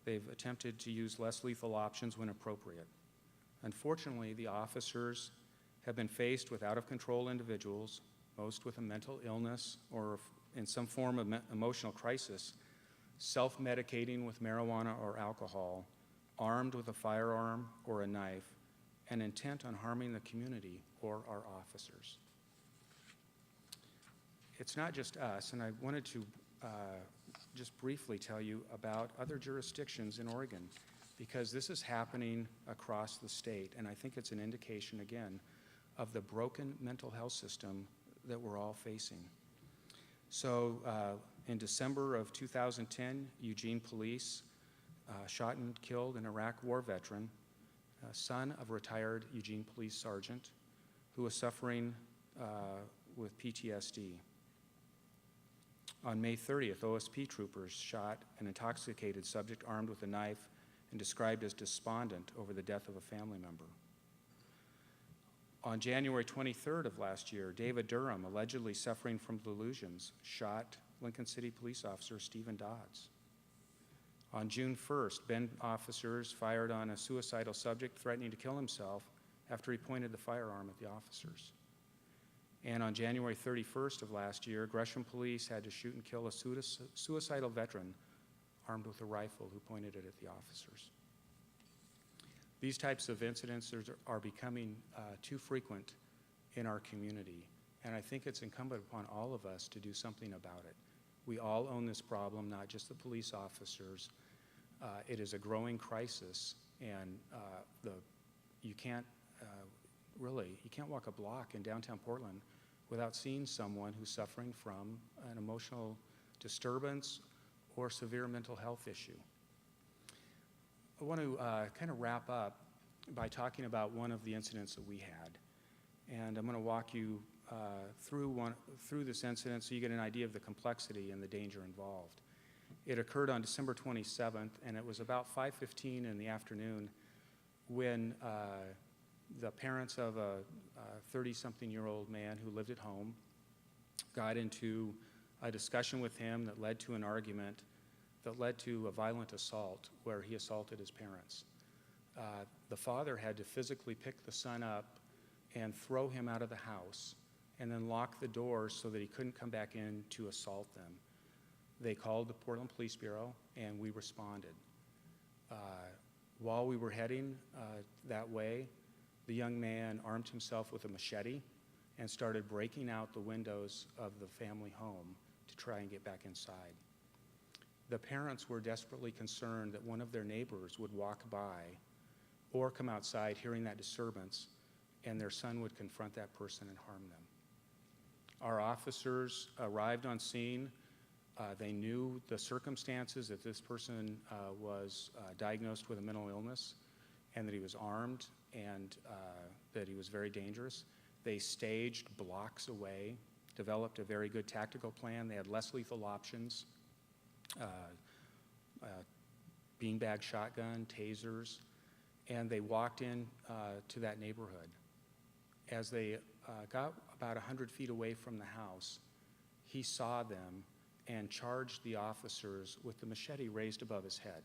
They've attempted to use less lethal options when appropriate. Unfortunately, the officers have been faced with out-of-control individuals, most with a mental illness or in some form of emotional crisis, self-medicating with marijuana or alcohol, armed with a firearm or a knife, and intent on harming the community or our officers. It's not just us, and I wanted to just briefly tell you about other jurisdictions in Oregon, because this is happening across the state, and I think it's an indication, again, of the broken mental health system that we're all facing. So in December of 2010, Eugene police shot and killed an Iraq war veteran, son of a retired Eugene police sergeant who was suffering with PTSD. On May 30th, OSP troopers shot an intoxicated subject armed with a knife and described as despondent over the death of a family member. On January 23rd of last year, David Durham, allegedly suffering from delusions, shot Lincoln City police officer Stephen Dodds. On June 1st, Bend officers fired on a suicidal subject threatening to kill himself after he pointed the firearm at the officers. And on January 31st of last year, Gresham police had to shoot and kill a suicidal veteran armed with a rifle who pointed it at the officers. These types of incidents are becoming too frequent in our community, and I think it's incumbent upon all of us to do something about it. We all own this problem, not just the police officers. It is a growing crisis, and you can't walk a block in downtown Portland without seeing someone who's suffering from an emotional disturbance or severe mental health issue. I want to kind of wrap up by talking about one of the incidents that we had, and I'm going to walk you through this incident so you get an idea of the complexity and the danger involved. It occurred on December 27th, and it was about 5:15 in the afternoon when the parents of a 30-something-year-old man who lived at home got into a discussion with him that led to an argument that led to a violent assault where he assaulted his parents. The father had to physically pick the son up and throw him out of the house and then lock the doors so that he couldn't come back in to assault them. They called the Portland Police Bureau, and we responded. While we were heading that way, the young man armed himself with a machete and started breaking out the windows of the family home to try and get back inside. The parents were desperately concerned that one of their neighbors would walk by or come outside hearing that disturbance, and their son would confront that person and harm them. Our officers arrived on scene. They knew the circumstances that this person was diagnosed with a mental illness and that he was armed and that he was very dangerous. They staged blocks away, developed a very good tactical plan. They had less lethal options, beanbag shotgun, tasers, and they walked in to that neighborhood. As they got about 100 feet away from the house, he saw them and charged the officers with the machete raised above his head.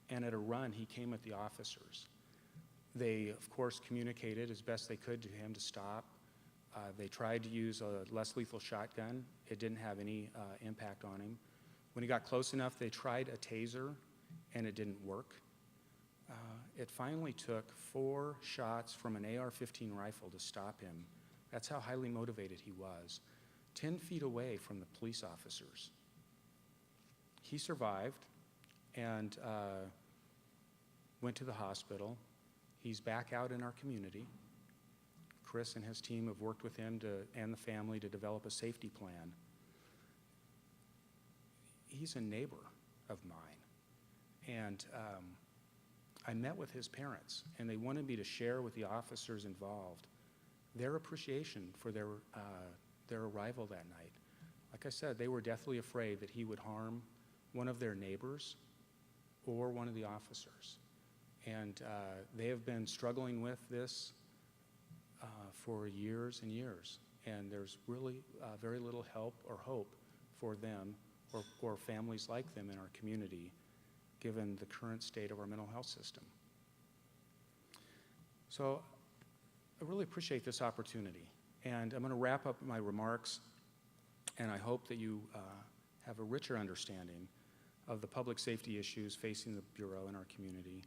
And at a run, he came at the officers. They, of course, communicated as best they could to him to stop. They tried to use a less lethal shotgun. It didn't have any impact on him. When he got close enough, they tried a taser, and it didn't work. It finally took 4 shots from an AR-15 rifle to stop him. That's how highly motivated he was. 10 feet away from the police officers. He survived and went to the hospital. He's back out in our community. Chris and his team have worked with him and the family to develop a safety plan. He's a neighbor. of mine. And I met with his parents, and they wanted me to share with the officers involved their appreciation for their arrival that night. Like I said, they were deathly afraid that he would harm one of their neighbors or one of the officers. And they have been struggling with this for years and years. And there's really very little help or hope for them or families like them in our community, given the current state of our mental health system. So I really appreciate this opportunity. And I'm going to wrap up my remarks, and I hope that you have a richer understanding of the public safety issues facing the Bureau and our community.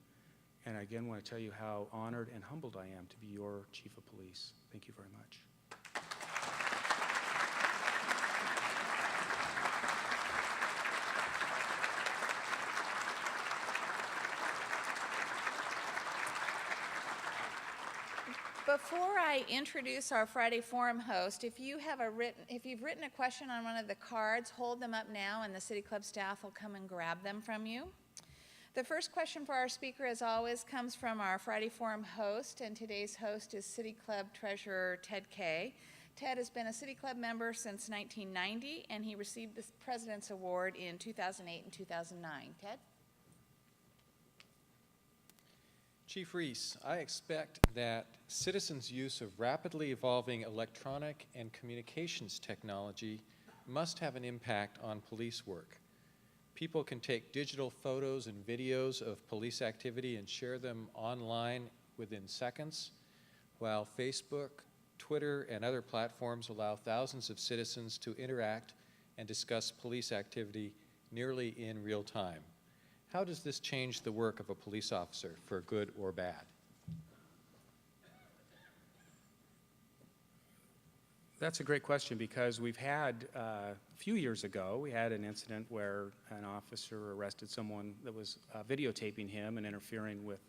And I again want to tell you how honored and humbled I am to be your Chief of Police. Thank you very much. Before I introduce our Friday Forum host, if you've written a question on one of the cards, hold them up now and the City Club staff will come and grab them from you. The first question for our speaker, as always, comes from our Friday Forum host, and today's host is City Club Treasurer Ted Kay. Ted has been a City Club member since 1990, and he received the President's Award in 2008 and 2009. Ted? Chief Reese, I expect that citizens' use of rapidly evolving electronic and communications technology must have an impact on police work. People can take digital photos and videos of police activity and share them online within seconds, while Facebook, Twitter, and other platforms allow thousands of citizens to interact and discuss police activity nearly in real time. How does this change the work of a police officer, for good or bad? That's a great question, because we've had, a few years ago, we had an incident where an officer arrested someone that was videotaping him and interfering with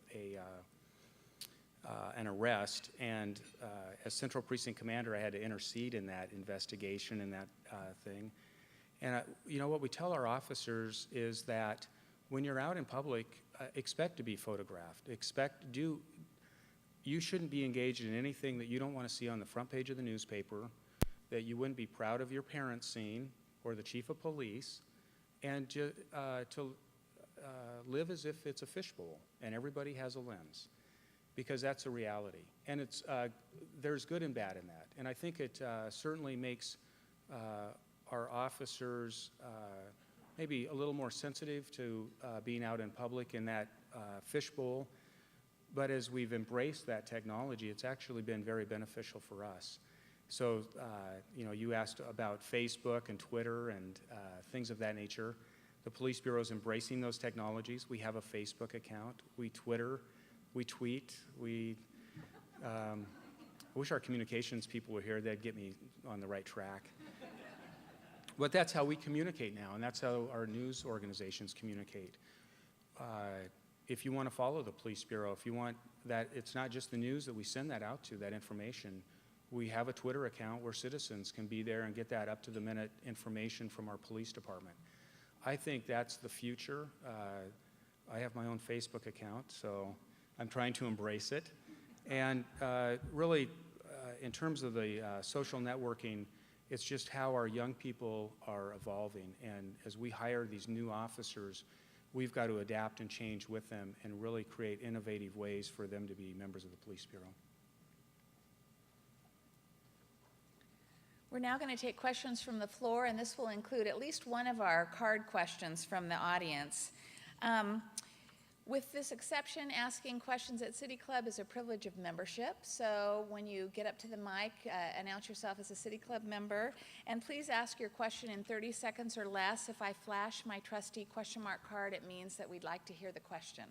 an arrest. And as Central Precinct Commander, I had to intercede in that investigation and that thing. And you know, what we tell our officers is that when you're out in public, expect to be photographed. You shouldn't be engaged in anything that you don't want to see on the front page of the newspaper, that you wouldn't be proud of your parents seeing, or the chief of police, and to live as if it's a fishbowl and everybody has a lens, because that's a reality. And it's, there's good and bad in that. And I think it certainly makes our officers maybe a little more sensitive to being out in public in that fishbowl. But as we've embraced that technology, it's actually been very beneficial for us. So, you know, you asked about Facebook and Twitter and things of that nature. The Police Bureau is embracing those technologies. We have a Facebook account. We Twitter. We tweet. I wish our communications people were here. They'd get me on the right track. But that's how we communicate now, and that's how our news organizations communicate. If you want to follow the Police Bureau, if you want that, it's not just the news that we send that out to, that information. We have a Twitter account where citizens can be there and get that up-to-the-minute information from our police department. I think that's the future. I have my own Facebook account, so I'm trying to embrace it. And really, in terms of the social networking, it's just how our young people are evolving. And as we hire these new officers, we've got to adapt and change with them and really create innovative ways for them to be members of the Police Bureau. We're now going to take questions from the floor, and this will include at least one of our card questions from the audience. With this exception, asking questions at City Club is a privilege of membership. So when you get up to the mic, announce yourself as a City Club member. And please ask your question in 30 seconds or less. If I flash my trusty question mark card, it means that we'd like to hear the question.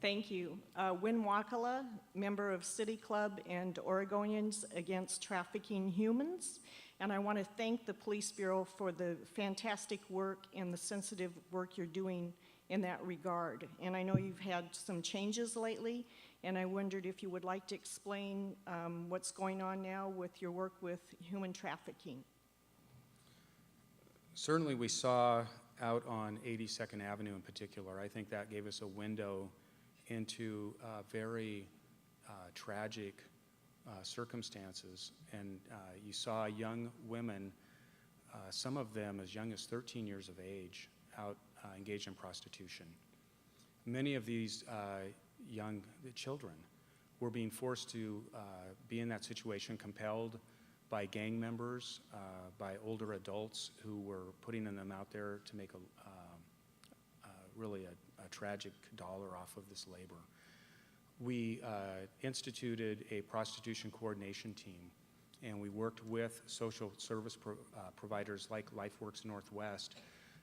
Thank you. Win Wakala, member of City Club and Oregonians Against Trafficking Humans. And I want to thank the Police Bureau for the fantastic work and the sensitive work you're doing in that regard. And I know you've had some changes lately, and I wondered if you would like to explain what's going on now with your work with human trafficking. Certainly we saw out on 82nd Avenue in particular. I think that gave us a window into very tragic circumstances. And you saw young women, some of them as young as 13 years of age, out engaged in prostitution. Many of these young children were being forced to be in that situation, compelled by gang members, by older adults who were putting them out there to make really a tragic dollar off of this labor. We instituted a prostitution coordination team, and we worked with social service providers like LifeWorks Northwest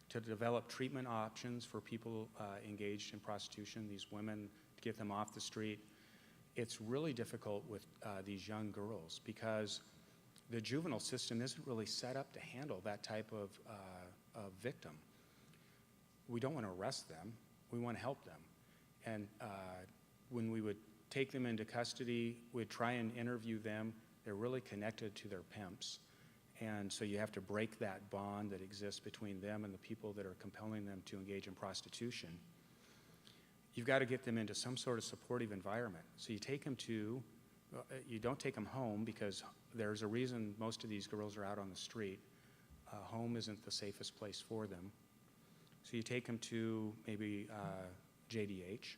to develop treatment options for people engaged in prostitution, these women, to get them off the street. It's really difficult with these young girls because the juvenile system isn't really set up to handle that type of victim. We don't want to arrest them, we want to help them. And when we would take them into custody, we'd try and interview them. They're really connected to their pimps. And so you have to break that bond that exists between them and the people that are compelling them to engage in prostitution. You've got to get them into some sort of supportive environment. So you take them to, you don't take them home because there's a reason most of these girls are out on the street. Home isn't the safest place for them. So you take them to maybe JDH.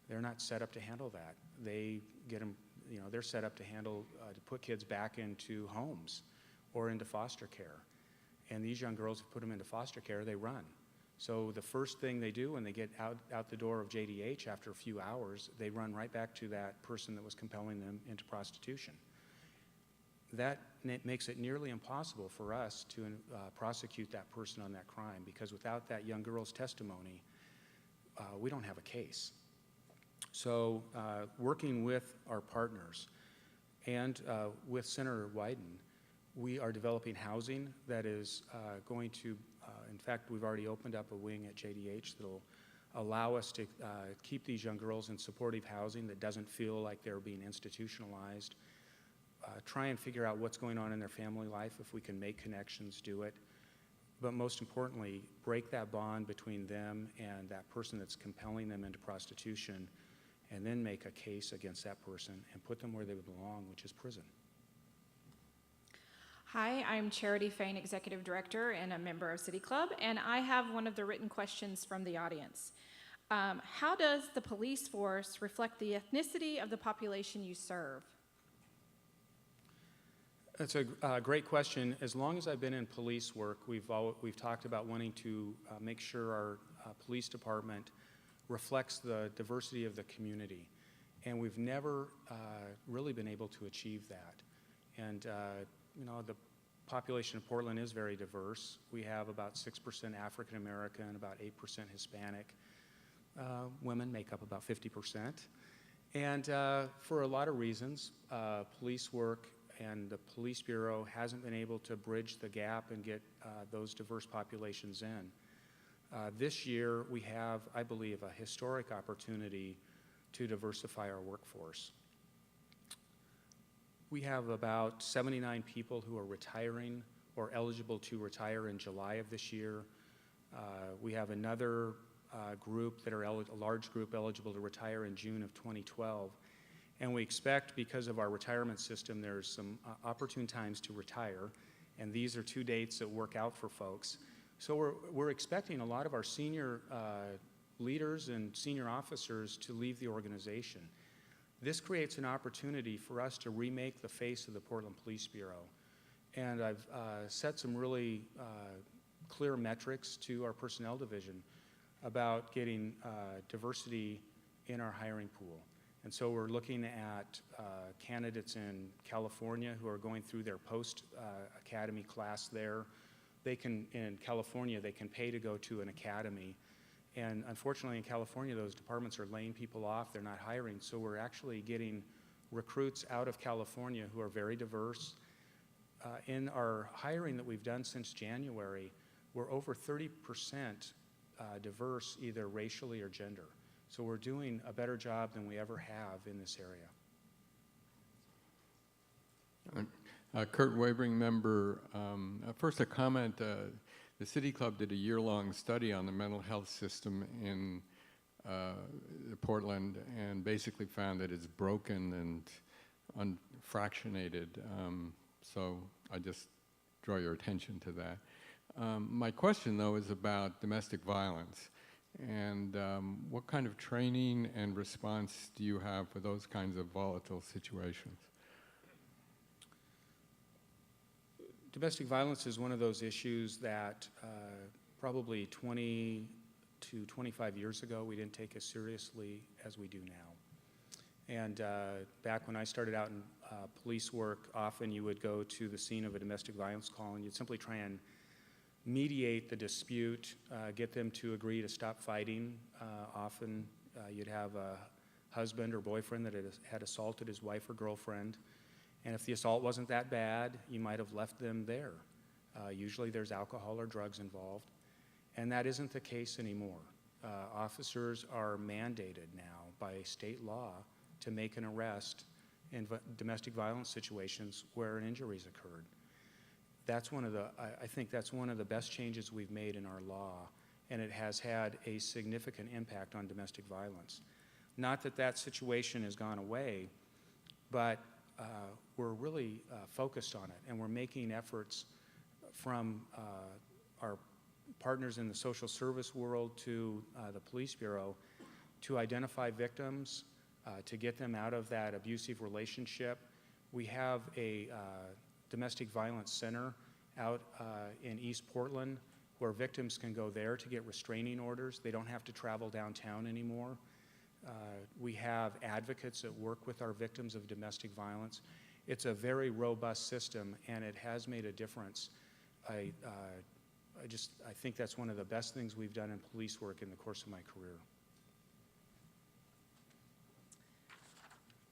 They're not set up to handle that. They get them, they're set up to handle, to put kids back into homes or into foster care. And these young girls, if you put them into foster care, they run. So the first thing they do when they get out the door of JDH after a few hours, they run right back to that person that was compelling them into prostitution. That makes it nearly impossible for us to prosecute that person on that crime, because without that young girl's testimony, we don't have a case. So working with our partners and with Senator Wyden, we are developing housing that is going to, in fact, we've already opened up a wing at JDH that will allow us to keep these young girls in supportive housing that doesn't feel like they're being institutionalized. Try and figure out what's going on in their family life. If we can make connections, do it. But most importantly, break that bond between them and that person that's compelling them into prostitution, and then make a case against that person and put them where they belong, which is prison. Hi, I'm Charity Fain, Executive Director and a member of City Club, and I have one of the written questions from the audience. How does the police force reflect the ethnicity of the population you serve? That's a great question. As long as I've been in police work, we've talked about wanting to make sure our police department reflects the diversity of the community, and we've never really been able to achieve that. And the population of Portland is very diverse. We have about 6% African American, about 8% Hispanic. Women make up about 50%. And for a lot of reasons, police work and the Police Bureau hasn't been able to bridge the gap and get those diverse populations in. This year, we have, I believe, a historic opportunity to diversify our workforce. We have about 79 people who are retiring or eligible to retire in July of this year. We have another group that are a large group eligible to retire in June of 2012. And we expect, because of our retirement system, there's some opportune times to retire, and these are 2 dates that work out for folks. So we're expecting a lot of our senior leaders and senior officers to leave the organization. This creates an opportunity for us to remake the face of the Portland Police Bureau. And I've set some really clear metrics to our personnel division about getting diversity in our hiring pool. And so we're looking at candidates in California who are going through their post-academy class there. In California, they can pay to go to an academy. And unfortunately, in California, those departments are laying people off. They're not hiring. So we're actually getting recruits out of California who are very diverse. In our hiring that we've done since January, we're over 30% diverse, either racially or gender. So we're doing a better job than we ever have in this area. Kurt Wabering, member. First, a comment. the City Club did a year-long study on the mental health system in Portland and basically found that it's broken and fractionated. So I just draw your attention to that. My question, though, is about domestic violence. And what kind of training and response do you have for those kinds of volatile situations? Domestic violence is one of those issues that probably 20 to 25 years ago we didn't take as seriously as we do now. And back when I started out in police work, often you would go to the scene of a domestic violence call and you'd simply try and mediate the dispute, get them to agree to stop fighting. Often you'd have a husband or boyfriend that had assaulted his wife or girlfriend. And if the assault wasn't that bad, you might have left them there. Usually there's alcohol or drugs involved. And that isn't the case anymore. Officers are mandated now by state law to make an arrest in domestic violence situations where an injury's occurred. That's one of the, I think that's one of the best changes we've made in our law, and it has had a significant impact on domestic violence. Not that that situation has gone away, but we're really focused on it, and we're making efforts from our partners in the social service world to the Police Bureau to identify victims, to get them out of that abusive relationship. We have a domestic violence center out in East Portland where victims can go there to get restraining orders. They don't have to travel downtown anymore. We have advocates that work with our victims of domestic violence. It's a very robust system, and it has made a difference. I think that's one of the best things we've done in police work in the course of my career.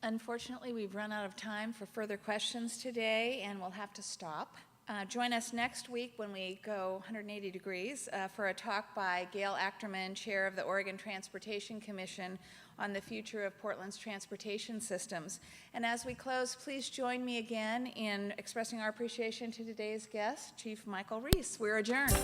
Unfortunately, we've run out of time for further questions today, and we'll have to stop. Join us next week when we go 180 degrees for a talk by Gail Achterman, Chair of the Oregon Transportation Commission, on the future of Portland's transportation systems. And as we close, please join me again in expressing our appreciation to today's guest, Chief Michael Reese. We're adjourned.